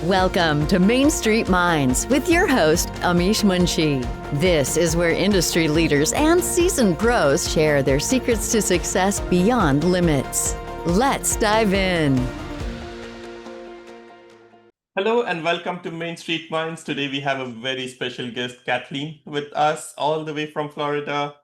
Welcome to Main Street Minds with your host, Amish Munshi. This is where industry leaders and seasoned pros share their secrets to success beyond limits. Let's dive in. Hello and welcome to Main Street Minds. Today we have a very special guest, Kathleen, with us all the way from Florida.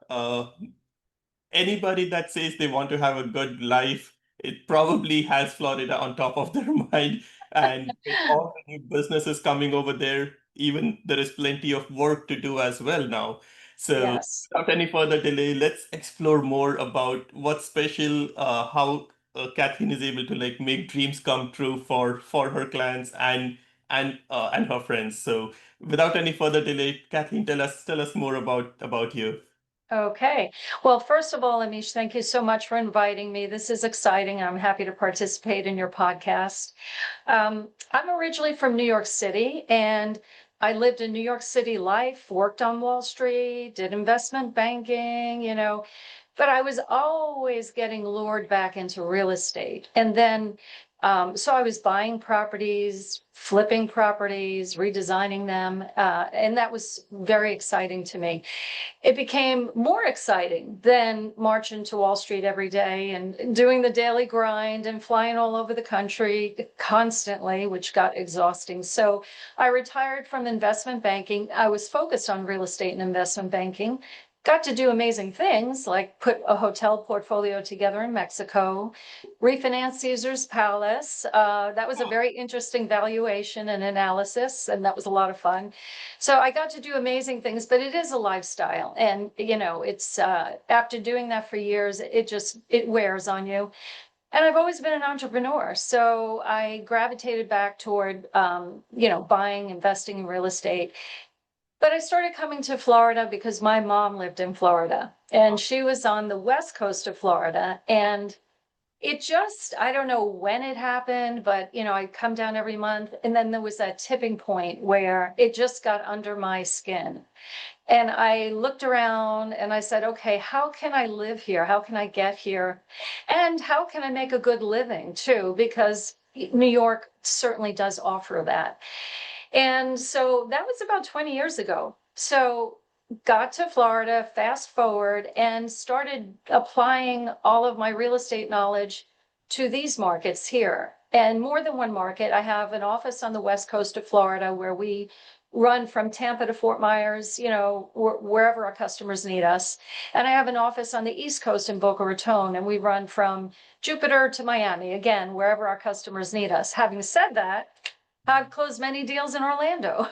Anybody that says they want to have a good life, it probably has Florida on top of their mind. And with all the new businesses coming over there, even there is plenty of work to do as well now. So Yes. without any further delay, let's explore more about what's special, how Kathleen is able to make dreams come true for her clients and her friends. So without any further delay, Kathleen, tell us more about you. Okay. Well, first of all, Amish, thank you so much for inviting me. This is exciting. I'm happy to participate in your podcast. I'm originally from New York City, and I lived in New York City life, worked on Wall Street, did investment banking, but I was always getting lured back into real estate. And then, so I was buying properties, flipping properties, redesigning them, and that was very exciting to me. It became more exciting than marching to Wall Street every day and doing the daily grind and flying all over the country constantly, which got exhausting. So I retired from investment banking. I was focused on real estate and investment banking. Got to do amazing things like put a hotel portfolio together in Mexico, refinance Caesar's Palace. That was a very interesting valuation and analysis, and that was a lot of fun. So I got to do amazing things, but it is a lifestyle. And, it's after doing that for years, it wears on you. And I've always been an entrepreneur. So I gravitated back toward, buying, investing in real estate. But I started coming to Florida because my mom lived in Florida and she was on the west coast of Florida. And I don't know when it happened, but I'd come down every month. And then there was that tipping point where it just got under my skin. And I looked around and I said, okay, how can I live here? How can I get here? And how can I make a good living too? Because New York certainly does offer that. And so that was about 20 years ago. So got to Florida, fast forward, and started applying all of my real estate knowledge to these markets here. And more than one market. I have an office on the west coast of Florida where we run from Tampa to Fort Myers, wherever our customers need us. And I have an office on the East Coast in Boca Raton, and we run from Jupiter to Miami, again, wherever our customers need us. Having said that, I've closed many deals in Orlando.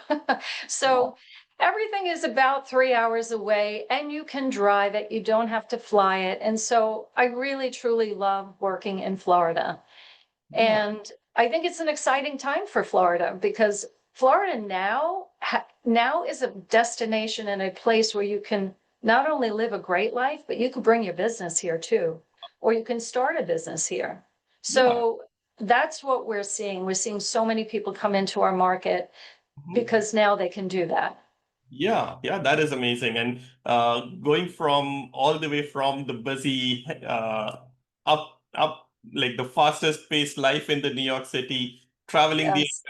So everything is about 3 hours away and you can drive it. You don't have to fly it. And so I really, truly love working in Florida. And I think it's an exciting time for Florida because Florida now is a destination and a place where you can not only live a great life, but you can bring your business here too, or you can start a business here. So that's what we're seeing. We're seeing so many people come into our market because now they can do that. Yeah, that is amazing. And going from all the way from the busy up like the fastest paced life in the New York City, traveling the Yes.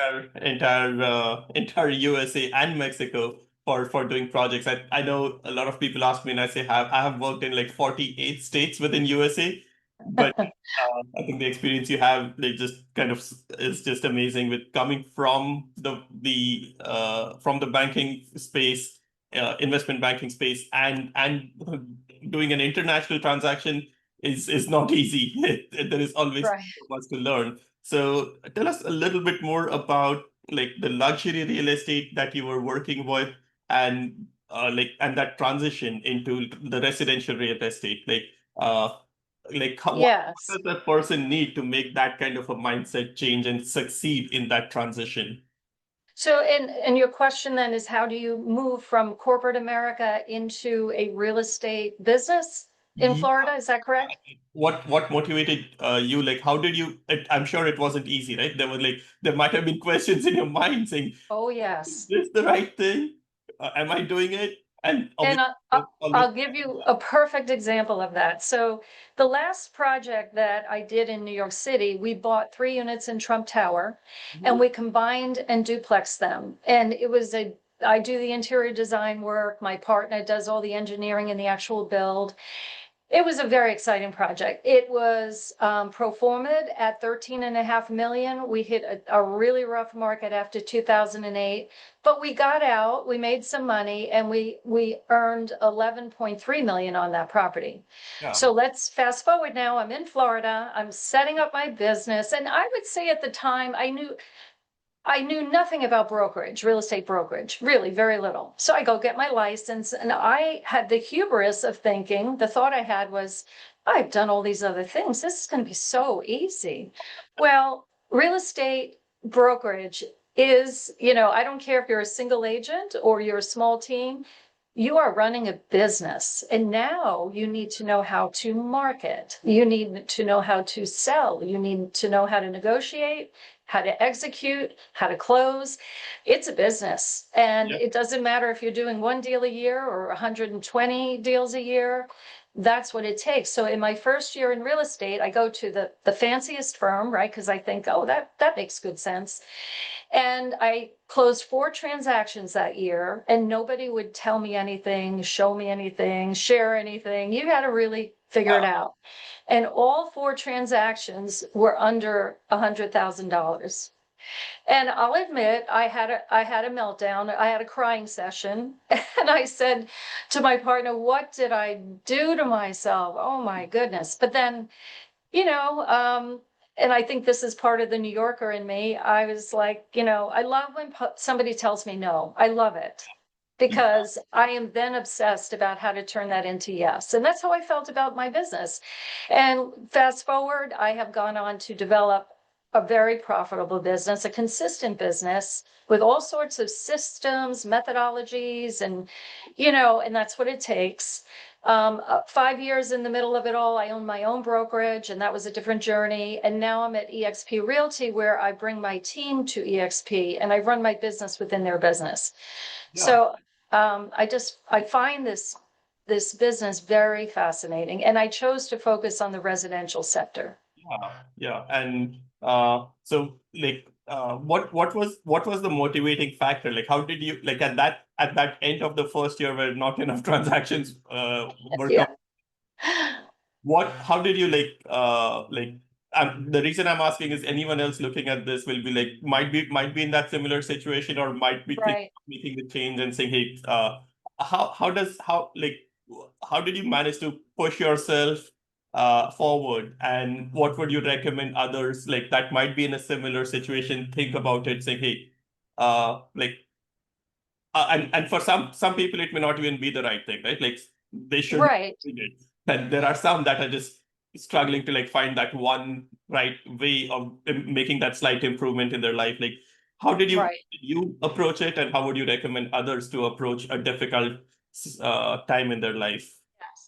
entire USA and Mexico for doing projects. I know a lot of people ask me, and I say I have worked in like 48 states within USA, but I think the experience you have, like, just kind of is just amazing with coming from from the banking space, investment banking space, and doing an international transaction is not easy. There is always Right. so much to learn. So tell us a little bit more about like the luxury real estate that you were working with, and and that transition into the residential real estate. What Yes. does that person need to make that kind of a mindset change and succeed in that transition? So, and your question then is how do you move from corporate America into a real estate business in Yeah. Florida? Is that correct? What motivated you? Like, how did you? I'm sure it wasn't easy, right? There might have been questions in your mind saying, Oh, "Is yes. this the right thing? Am I doing it?" And And always, I'll give you a perfect example of that. So the last project that I did in New York City, we bought 3 units in Trump Tower and we combined and duplexed them. And it was I do the interior design work. My partner does all the engineering and the actual build. It was a very exciting project. It was pro forma at 13.5 million. We hit a really rough market after 2008, but we got out, we made some money, and we earned 11.3 million on that property. yeah, So let's fast forward now. I'm in Florida. I'm setting up my business. And I would say at the time I knew nothing about brokerage, real estate brokerage, really very little. So I go get my license, and I had the hubris of thinking, the thought I had was, I've done all these other things. This is going to be so easy. Well, real estate brokerage is, I don't care if you're a single agent or you're a small team, you are running a business. And now you need to know how to market. You need to know how to sell. You need to know how to negotiate, how to execute, how to close. It's a business. And yeah, it doesn't matter if you're doing 1 deal a year or 120 deals a year. That's what it takes. So in my first year in real estate, I go to the fanciest firm, right? Because I think, oh, that makes good sense. And I closed 4 transactions that year, and nobody would tell me anything, show me anything, share anything. You got to really figure it out. And all 4 transactions were under $100,000. And I'll admit, I had a meltdown. I had a crying session, and I said to my partner, "What did I do to myself? Oh my goodness!" But then, and I think this is part of the New Yorker in me. I was like, I love when somebody tells me no. I love it because I am then obsessed about how to turn that into yes. And that's how I felt about my business. And fast forward, I have gone on to develop a very profitable business, a consistent business with all sorts of systems, methodologies, and that's what it takes. 5 years in the middle of it all, I owned my own brokerage, and that was a different journey. And now I'm at eXp Realty, where I bring my team to eXp and I run my business within their business. yeah. So I find this business very fascinating, and I chose to focus on the residential sector. Yeah. And so like what was the motivating factor? Like how did you like at that end of the first year where not enough transactions were Yeah. how did you the reason I'm asking is anyone else looking at this will be like might be in that similar situation or might be thinking Right. of making the change and saying, hey, how did you manage to push yourself forward, and what would you recommend others like that might be in a similar situation think about it, saying, hey, like and for some people it may not even be the right thing, right? Like they shouldn't Right. be doing it. And there are some that are just struggling to like find that one right way of making that slight improvement in their life. Like how Right. did you approach it, and how would you recommend others to approach a difficult time in their life?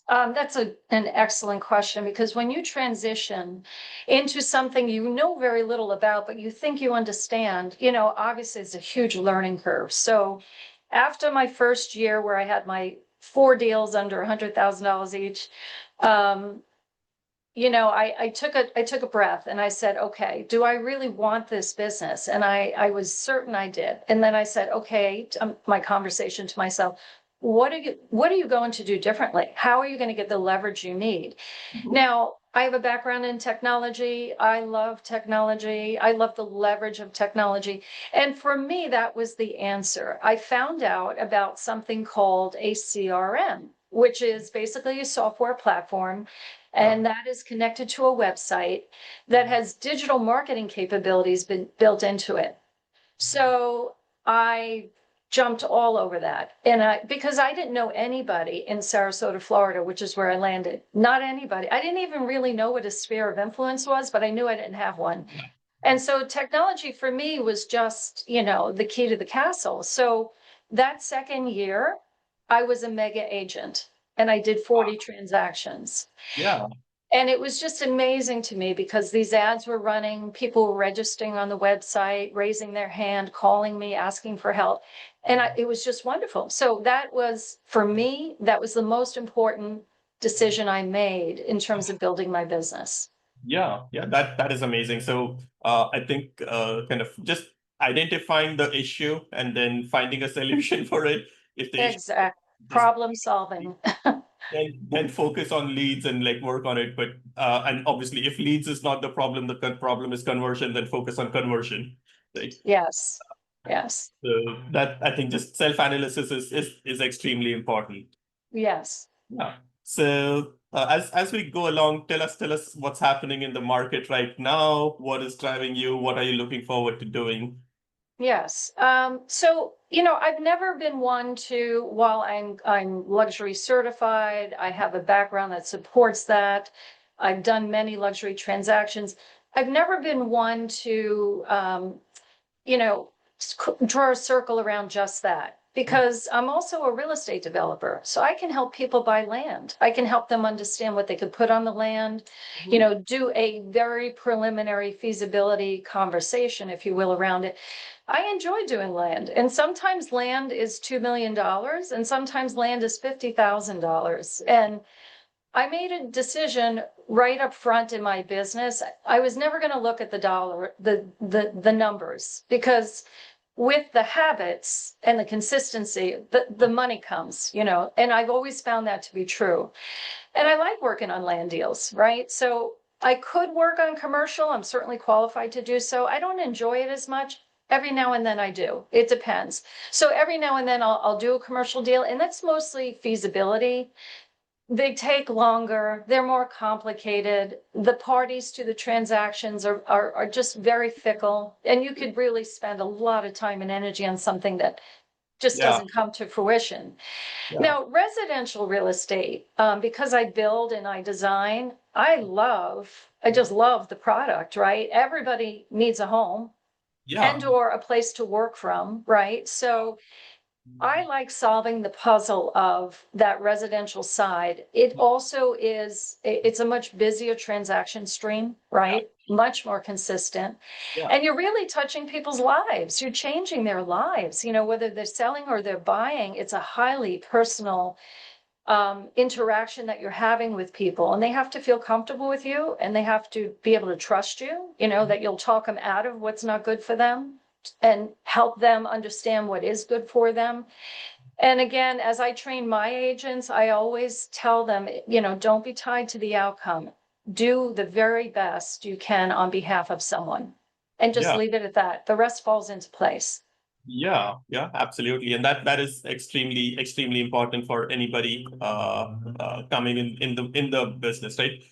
That's an excellent question, because when you transition into something you know very little about, but you think you understand, obviously it's a huge learning curve. So after my first year where I had my 4 deals under $100,000 each, I took a breath and I said, okay, do I really want this business? And I was certain I did. And then I said, okay, my conversation to myself, what are you going to do differently? How are you going to get the leverage you need? Now, I have a background in technology. I love technology. I love the leverage of technology. And for me, that was the answer. I found out about something called a CRM, which is basically a software platform. And that is connected to a website that has digital marketing capabilities been built into it. So I jumped all over that. And because I didn't know anybody in Sarasota, Florida, which is where I landed, not anybody. I didn't even really know what a sphere of influence was, but I knew I didn't have one. And so technology for me was just, the key to the castle. So that second year, I was a mega agent and I did 40 transactions. Yeah. And it was just amazing to me because these ads were running, people were registering on the website, raising their hand, calling me, asking for help. And it was just wonderful. So that was, for me, that was the most important decision I made in terms of building my business. Yeah, yeah, that is amazing. So I think kind of just identifying the issue and then finding a solution for it. If the issue Exact just problem solving. then focus on leads and like work on it. But and obviously, if leads is not the problem, the problem is conversion. Then focus on conversion. Right. Yes. Yes. So that I think just self analysis is extremely important. Yes. Yeah. So as we go along, tell us what's happening in the market right now. What is driving you? What are you looking forward to doing? Yes. So, I've never been one to, while I'm luxury certified, I have a background that supports that. I've done many luxury transactions. I've never been one to, you know, draw a circle around just that because I'm also a real estate developer. So I can help people buy land. I can help them understand what they could put on the land, do a very preliminary feasibility conversation, if you will, around it. I enjoy doing land. And sometimes land is $2 million and sometimes land is $50,000. And I made a decision right up front in my business. I was never going to look at the dollar, the numbers, because with the habits and the consistency, the money comes, and I've always found that to be true. And I like working on land deals, right? So I could work on commercial. I'm certainly qualified to do so. I don't enjoy it as much. Every now and then I do. It depends. So every now and then I'll do a commercial deal, and that's mostly feasibility. They take longer, they're more complicated. The parties to the transactions are just very fickle, and you could really spend a lot of time and energy on something that just Yeah, doesn't come to fruition. yeah, Now, residential real estate, because I build and I design, I just love the product, right? Everybody needs a home yeah, and or a place to work from, right? So I like solving the puzzle of that residential side. It also it's a much busier transaction stream, yeah, right? Much more consistent. yeah, And you're really touching people's lives. You're changing their lives, whether they're selling or they're buying. It's a highly personal interaction that you're having with people, and they have to feel comfortable with you, and they have to be able to trust you, that you'll talk them out of what's not good for them and help them understand what is good for them. And again, as I train my agents, I always tell them, don't be tied to the outcome. Do the very best you can on behalf of someone and just yeah. leave it at that. The rest falls into place. Yeah, yeah, absolutely, and that is extremely important for anybody coming in the business, right?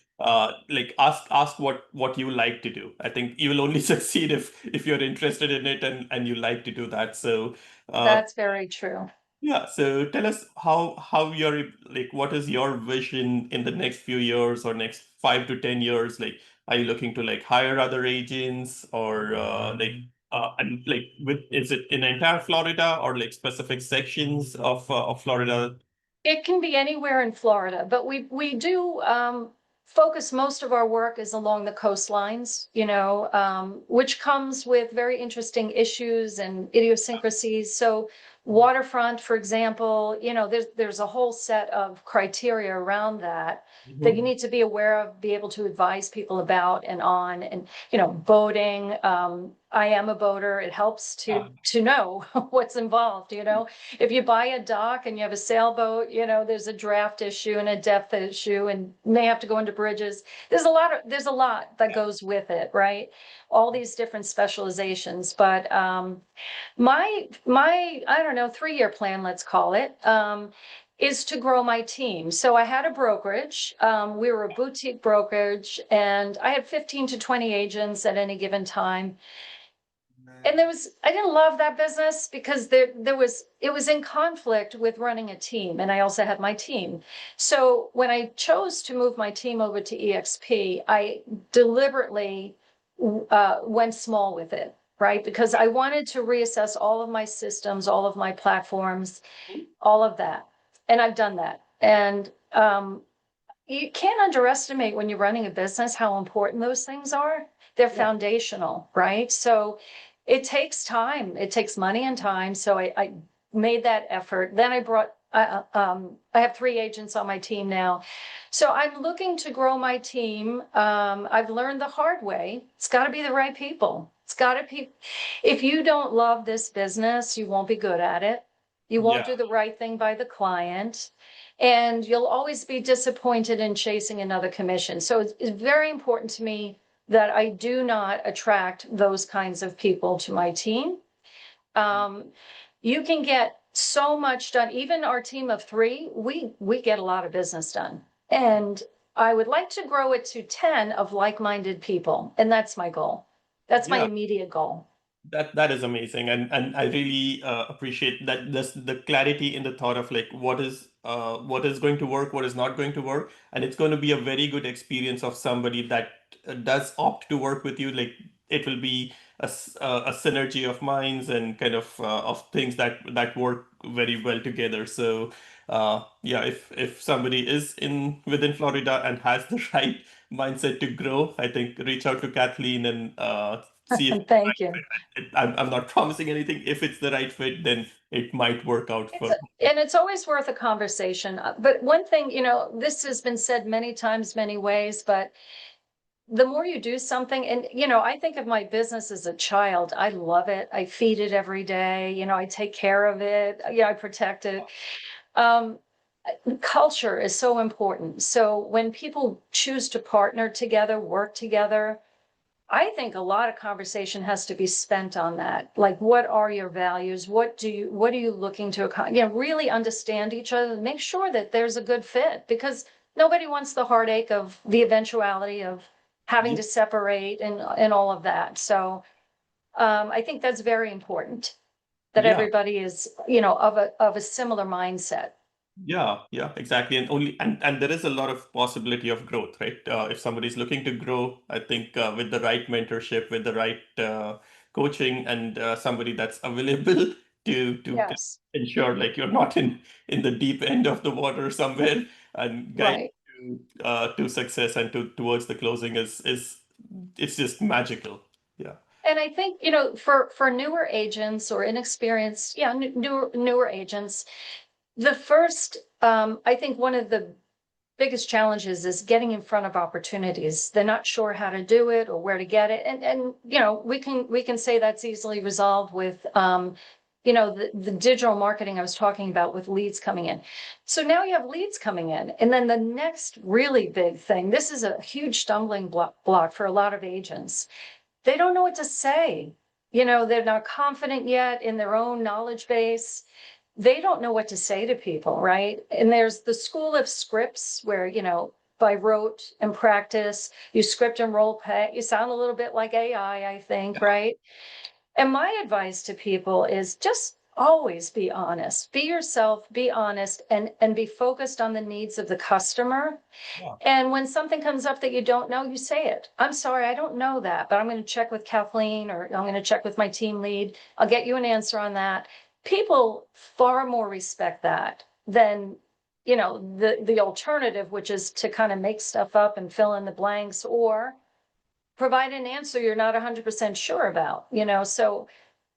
Like ask what you like to do. I think you will only succeed if you're interested in it and you like to do that. So That's very true. yeah, so tell us how you're like what is your vision in the next few years or next 5 to 10 years? Like, are you looking to like hire other agents or and like with is it in entire Florida or like specific sections of Florida? It can be anywhere in Florida, but we do focus most of our work is along the coastlines, which comes with very interesting issues and idiosyncrasies. So waterfront, for example, there's a whole set of criteria around that you Mhm. need to be aware of, be able to advise people about and on, and boating. I am a boater. It helps Yeah, to know what's involved. If you buy a dock and you have a sailboat, there's a draft issue and a depth issue, and may have to go into bridges. There's a lot that goes with it, right? All these different specializations. But my I don't know, 3-year plan, let's call it, is to grow my team. So I had a brokerage. We were a boutique brokerage, and I had 15 to 20 agents at any given time. And I didn't love that business because it was in conflict with running a team. And I also had my team. So when I chose to move my team over to EXP, I deliberately went small with it, right? Because I wanted to reassess all of my systems, all of my platforms, all of that. And I've done that. And you can't underestimate when you're running a business how important those things are. They're Yeah. foundational, right? So it takes time. It takes money and time. So I made that effort. Then I have 3 agents on my team now. So I'm looking to grow my team. I've learned the hard way. It's got to be the right people. It's got to be, if you don't love this business, you won't be good at it. You won't Yeah. do the right thing by the client. And you'll always be disappointed in chasing another commission. So it's very important to me that I do not attract those kinds of people to my team. You can get so much done. Even our team of 3, we get a lot of business done. And I would like to grow it to 10 of like-minded people. And that's my goal. That's my Yeah. immediate goal. That is amazing, and I really appreciate that the clarity in the thought of like what is going to work, what is not going to work, and it's going to be a very good experience of somebody that does opt to work with you. Like it will be a synergy of minds and kind of things that work very well together. So yeah, if somebody is in within Florida and has the right mindset to grow, I think reach out to Kathleen and see if Thank you. I'm not promising anything. If it's the right fit, then it might work out It's for. and it's always worth a conversation. But one thing, this has been said many times, many ways, but the more you do something, and I think of my business as a child. I love it. I feed it every day. I take care of it. Yeah, I protect it. Um, Culture is so important. So when people choose to partner together, work together, I think a lot of conversation has to be spent on that. Like, what are your values? What are you looking to accomplish? Really understand each other and make sure that there's a good fit, because nobody wants the heartache of the eventuality of having Yeah, to separate and all of that. So I think that's very important that yeah, everybody is, of a similar mindset. yeah, exactly. And only and there is a lot of possibility of growth, right? If somebody's looking to grow, I think with the right mentorship, with the right coaching, and somebody that's available to Yes, ensure like you're not in the deep end of the water somewhere and guide right. you to success and towards the closing is it's just magical. Yeah. And I think, for newer agents or inexperienced, yeah, newer agents, the first, I think one of the biggest challenges is getting in front of opportunities. They're not sure how to do it or where to get it. And we can say that's easily resolved with the digital marketing I was talking about with leads coming in. So now you have leads coming in. And then the next really big thing, this is a huge stumbling block for a lot of agents. They don't know what to say. They're not confident yet in their own knowledge base. They don't know what to say to people, right? And there's the school of scripts where, by rote and practice, you script and role play. You sound a little bit like AI, I think, right? And my advice to people is just always be honest. Be yourself, be honest, and be focused on the needs of the customer. Yeah. And when something comes up that you don't know, you say it. I'm sorry, I don't know that, but I'm going to check with Kathleen, or I'm going to check with my team lead. I'll get you an answer on that. People far more respect that than, the alternative, which is to kind of make stuff up and fill in the blanks or provide an answer you're not 100% sure about, So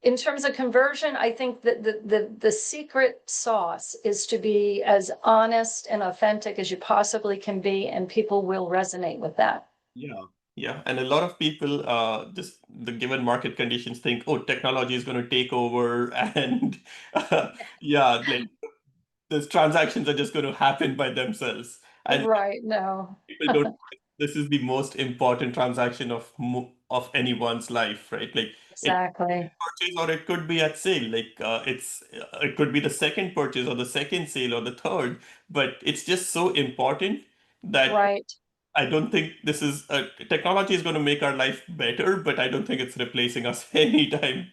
in terms of conversion, I think that the secret sauce is to be as honest and authentic as you possibly can be, and people will resonate with that. Yeah, yeah, and a lot of people, just the given market conditions, think, oh, technology is going to take over, and yeah, like those transactions are just going to happen by themselves, and Right. No, people don't. This is the most important transaction of anyone's life, right? Like it exactly. purchase or it could be at sale. Like it could be the second purchase or the second sale or the third, but it's just so important that Right. I don't think this is technology is going to make our life better, but I don't think it's replacing us anytime.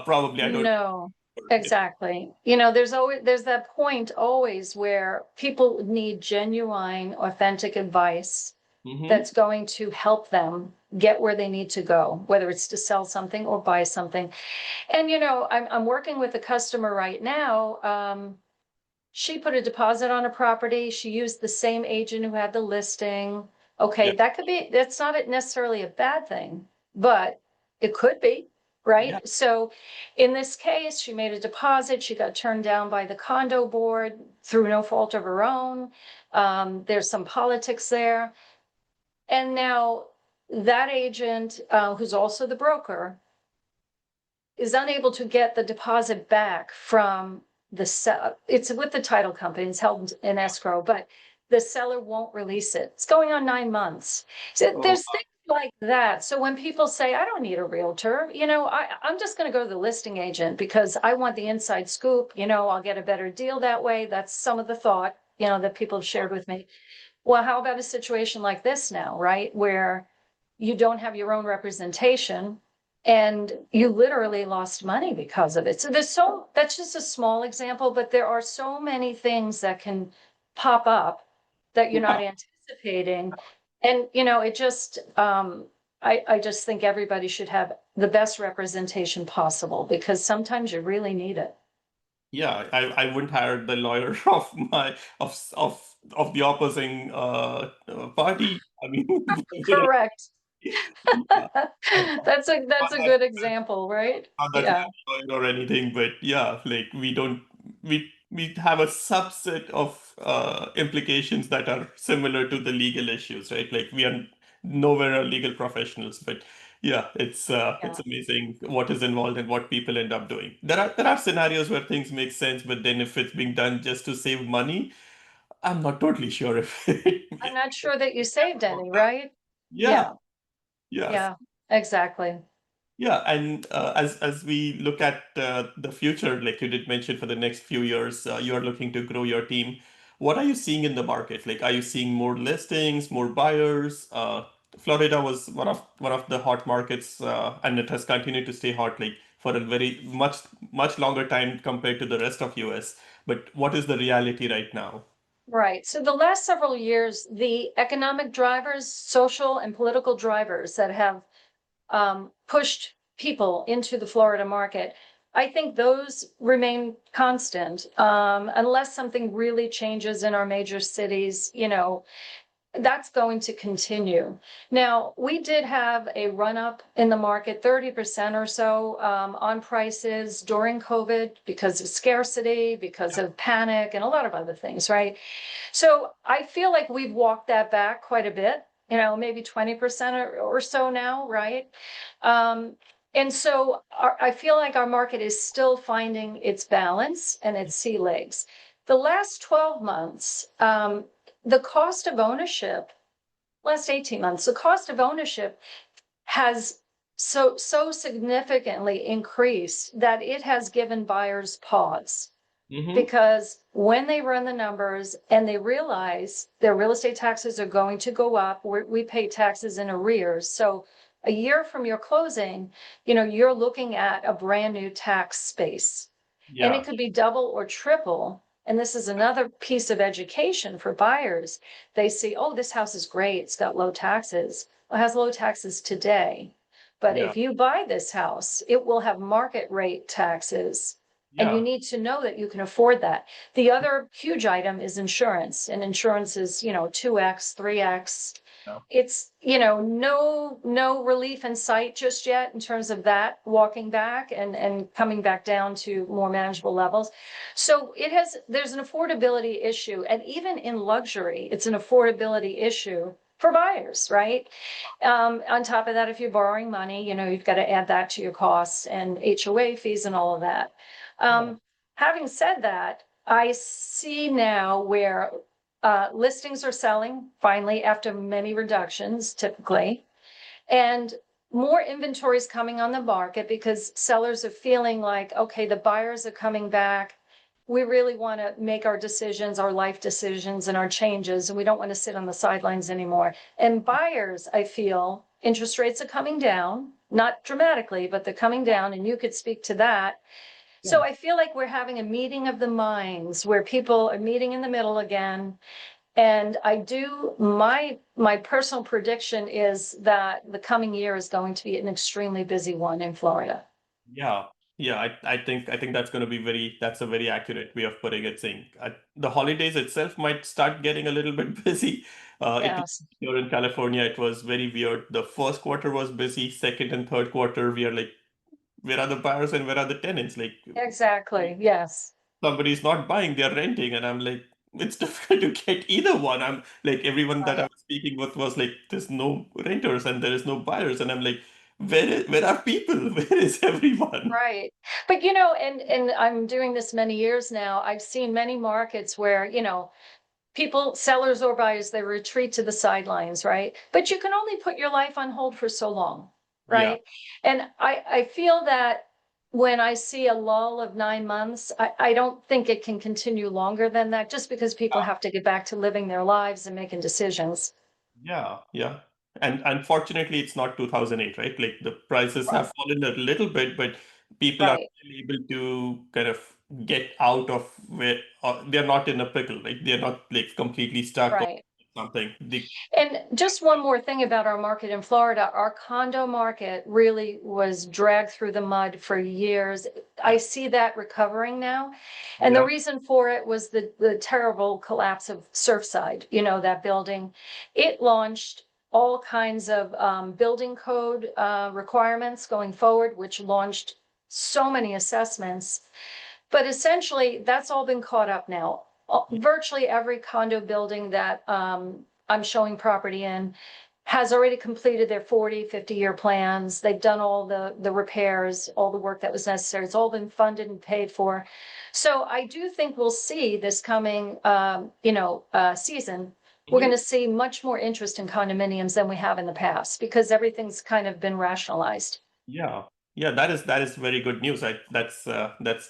Probably, I don't. No, exactly. There's that point always where people need genuine, authentic advice Hmm. that's going to help them get where they need to go, whether it's to sell something or buy something. And I'm working with a customer right now. she put a deposit on a property. She used the same agent who had the listing. Okay, Yeah. that's not necessarily a bad thing, but it could be, Yeah. right? So in this case, she made a deposit. She got turned down by the condo board through no fault of her own. There's some politics there. And now that agent, who's also the broker, is unable to get the deposit back from the seller. It's with the title company, it's held in escrow, but the seller won't release it. It's going on 9 months. So Oh, there's things like that. So when people say, I don't need a realtor, I'm just going to go to the listing agent because I want the inside scoop, I'll get a better deal that way. That's some of the thought, that people have shared with me. Well, how about a situation like this now, right? Where you don't have your own representation and you literally lost money because of it. So that's just a small example, but there are so many things that can pop up that you're yeah. not anticipating. And, it just, I just think everybody should have the best representation possible because sometimes you really need it. Yeah, I wouldn't hire the lawyer of my of the opposing party. I mean, Correct. yeah. That's Not a that good example, right? not that Yeah. we're lawyer or anything, but yeah, like we have a subset of implications that are similar to the legal issues, right? Like we are nowhere are legal professionals, but yeah, Yeah. it's amazing what is involved and what people end up doing. There are scenarios where things make sense, but then if it's being done just to save money, I'm not totally sure if it I'm makes not sure that you sense saved for any, that. right? Yeah, Yeah, yeah. yeah, exactly. Yeah, and as we look at the future, like you did mention, for the next few years, you are looking to grow your team. What are you seeing in the market? Like, are you seeing more listings, more buyers? Florida was one of the hot markets, and it has continued to stay hot, like for a very much longer time compared to the rest of US. But what is the reality right now? Right. So the last several years, the economic drivers, social and political drivers that have pushed people into the Florida market, I think those remain constant unless something really changes in our major cities. That's going to continue. Now, we did have a run up in the market, 30% or so on prices during COVID because of scarcity, because of panic, and a lot of other things, right? So I feel like we've walked that back quite a bit, maybe 20% or so now, right? And so I feel like our market is still finding its balance and its sea legs. The last 12 months, the cost of ownership, last 18 months, the cost of ownership has so significantly increased that it has given buyers pause. Mm-hmm. Because when they run the numbers and they realize their real estate taxes are going to go up, we pay taxes in arrears. So a year from your closing, you're looking at a brand new tax space. And it Yeah, could be double or triple. And this is another piece of education for buyers. They see, oh, this house is great. It's got low taxes. Well, it has low taxes today. But yeah, if you buy this house, it will have market rate taxes. And you yeah. need to know that you can afford that. The other huge item is insurance, and insurance is, 2x, 3x. Yeah. It's, no relief in sight just yet in terms of that walking back and coming back down to more manageable levels. So there's an affordability issue. And even in luxury, it's an affordability issue for buyers, right? On top of that, if you're borrowing money, you've got to add that to your costs and HOA fees and all of that. Yeah. Having said that, I see now where listings are selling finally after many reductions, typically, and more inventory is coming on the market because sellers are feeling like, okay, the buyers are coming back. We really want to make our decisions, our life decisions, and our changes, and we don't want to sit on the sidelines anymore. And buyers, I feel, interest rates are coming down, not dramatically, but they're coming down, and you could speak to that. So Yeah. I feel like we're having a meeting of the minds where people are meeting in the middle again. And my personal prediction is that the coming year is going to be an extremely busy one in Florida. Yeah, Yeah, I think that's going to be that's a very accurate way of putting it. Saying the holidays itself might start getting a little bit busy. It Yes, here in California, it was very weird. The first quarter was busy. Second and third quarter, we are like, where are the buyers and where are the tenants? Like, exactly. Yes, somebody's not buying, they're renting, and I'm like, it's difficult to get either one. I'm like, everyone that I right. was speaking with was like, there's no renters and there is no buyers, and I'm like, where are people? Where is everyone? Right. But and I'm doing this many years now. I've seen many markets where, people, sellers or buyers, they retreat to the sidelines, right? But you can only put your life on hold for so long, Yeah. right? And I feel that when I see a lull of 9 months, I don't think it can continue longer than that, just because people have to get back to living their lives and making decisions. Yeah, yeah. And unfortunately, it's not 2008, right? Like the prices Right. have fallen a little bit, but people are Right. still able to kind of get out of where they're not in a pickle, like they're not like completely stuck or Right. something. And just one more thing about our market in Florida, our condo market really was dragged through the mud for years. I see that recovering now. And the Yeah, reason for it was the terrible collapse of Surfside, that building. It launched all kinds of building code requirements going forward, which launched so many assessments. But essentially, that's all been caught up now. Virtually every condo building that I'm showing property in has already completed their 40, 50-year plans. They've done all the repairs, all the work that was necessary. It's all been funded and paid for. So I do think we'll see this coming, season. We're going Mhm. to see much more interest in condominiums than we have in the past because everything's kind of been rationalized. Yeah, yeah. That is very good news. That's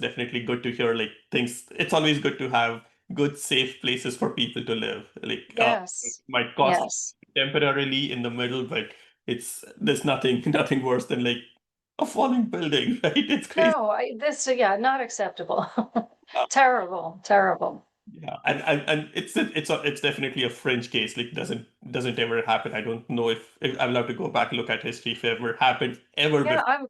definitely good to hear. Like things, it's always good to have good, safe places for people to live. Like it Yes. might cost Yes. temporarily in the middle, but there's nothing nothing worse than like a falling building, right? It's crazy. No, yeah, not acceptable. Terrible, terrible. Yeah, and it's definitely a fringe case. Like doesn't ever happen. I don't know if I'm allowed to go back and look at history if it ever happened ever Yeah, before.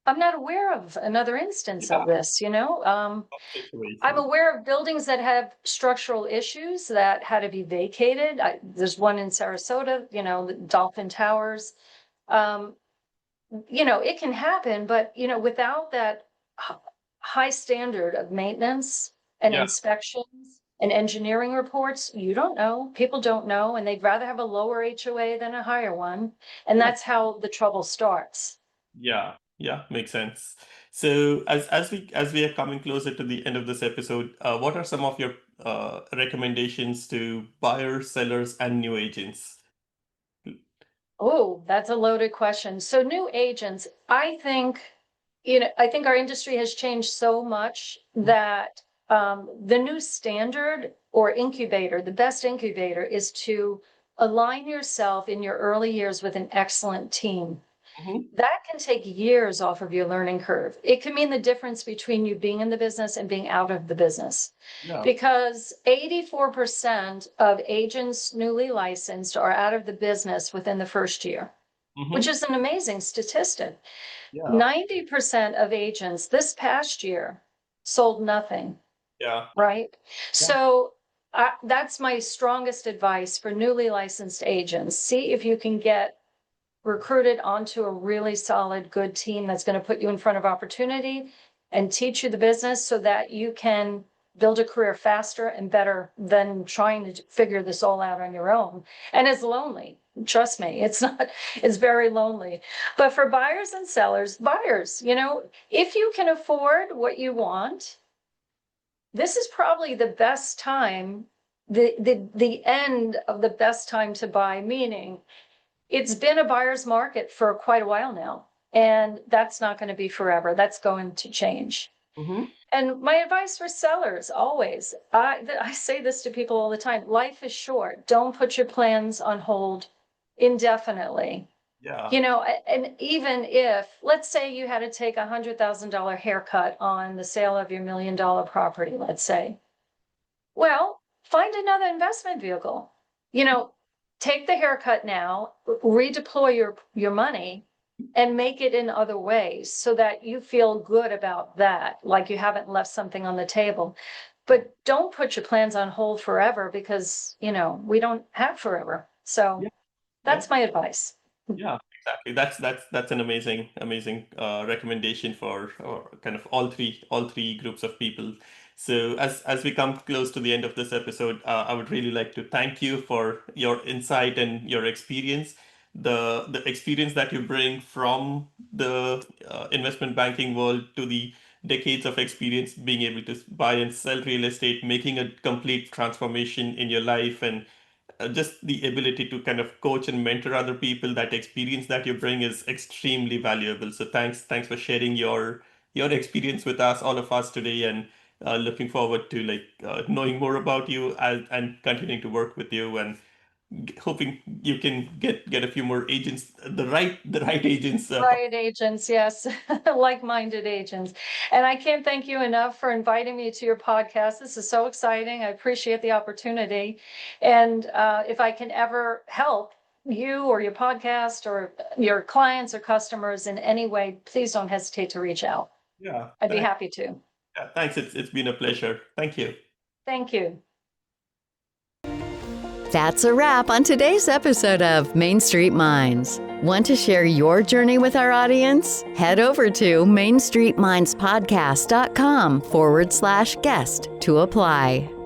I'm not aware of another instance Yeah, of this. I'm situation. aware of buildings that have structural issues that had to be vacated. There's one in Sarasota, the Dolphin Towers. Um, it can happen, but without that h- high standard of maintenance and Yeah, inspections and engineering reports, you don't know. People don't know, and they'd rather have a lower HOA than a higher one. And yeah. that's how the trouble starts. Yeah, yeah, makes sense. So as we are coming closer to the end of this episode, what are some of your recommendations to buyers, sellers, and new agents? Oh, that's a loaded question. So new agents, I think our industry has changed so much that the new standard or incubator, the best incubator is to align yourself in your early years with an excellent team. Mhm. That can take years off of your learning curve. It can mean the difference between you being in the business and being out of the business. Yeah. Because 84% of agents newly licensed are out of the business within the first year, which Hmm. is an amazing statistic. Yeah. 90% of agents this past year sold nothing, Yeah. right? Yeah. So that's my strongest advice for newly licensed agents. See if you can get recruited onto a really solid, good team that's going to put you in front of opportunity and teach you the business so that you can build a career faster and better than trying to figure this all out on your own. And it's lonely. Trust me, it's very lonely. But for buyers and sellers, buyers, if you can afford what you want, this is probably the best time, the end of the best time to buy, meaning it's been a buyer's market for quite a while now, and that's not going to be forever. That's going to change. Hmm. And my advice for sellers always, I say this to people all the time, life is short. Don't put your plans on hold indefinitely. Yeah. And even if, let's say you had to take $100,000 haircut on the sale of your $1 million property, let's say, well, find another investment vehicle. You know, take the haircut now, redeploy your money, and make it in other ways so that you feel good about that, like you haven't left something on the table. But don't put your plans on hold forever because, we don't have forever. So Yeah. Yeah. that's my advice. Yeah, exactly. That's an amazing recommendation for kind of all three groups of people. So as we come close to the end of this episode, I would really like to thank you for your insight and your experience, the experience that you bring from the investment banking world to the decades of experience being able to buy and sell real estate, making a complete transformation in your life, and just the ability to kind of coach and mentor other people. That experience that you bring is extremely valuable. So thanks for sharing your experience with us, all of us today, and looking forward to knowing more about you and continuing to work with you, and hoping you can get a few more agents, the right agents. Right, agents, yes, like-minded agents. And I can't thank you enough for inviting me to your podcast. This is so exciting. I appreciate the opportunity. And if I can ever help you or your podcast or your clients or customers in any way, please don't hesitate to reach out. Yeah, I'd be happy to. thanks. It's been a pleasure. Thank you. Thank you. That's a wrap on today's episode of Main Street Minds. Want to share your journey with our audience? Head over to mainstreetmindspodcast.com/guest to apply.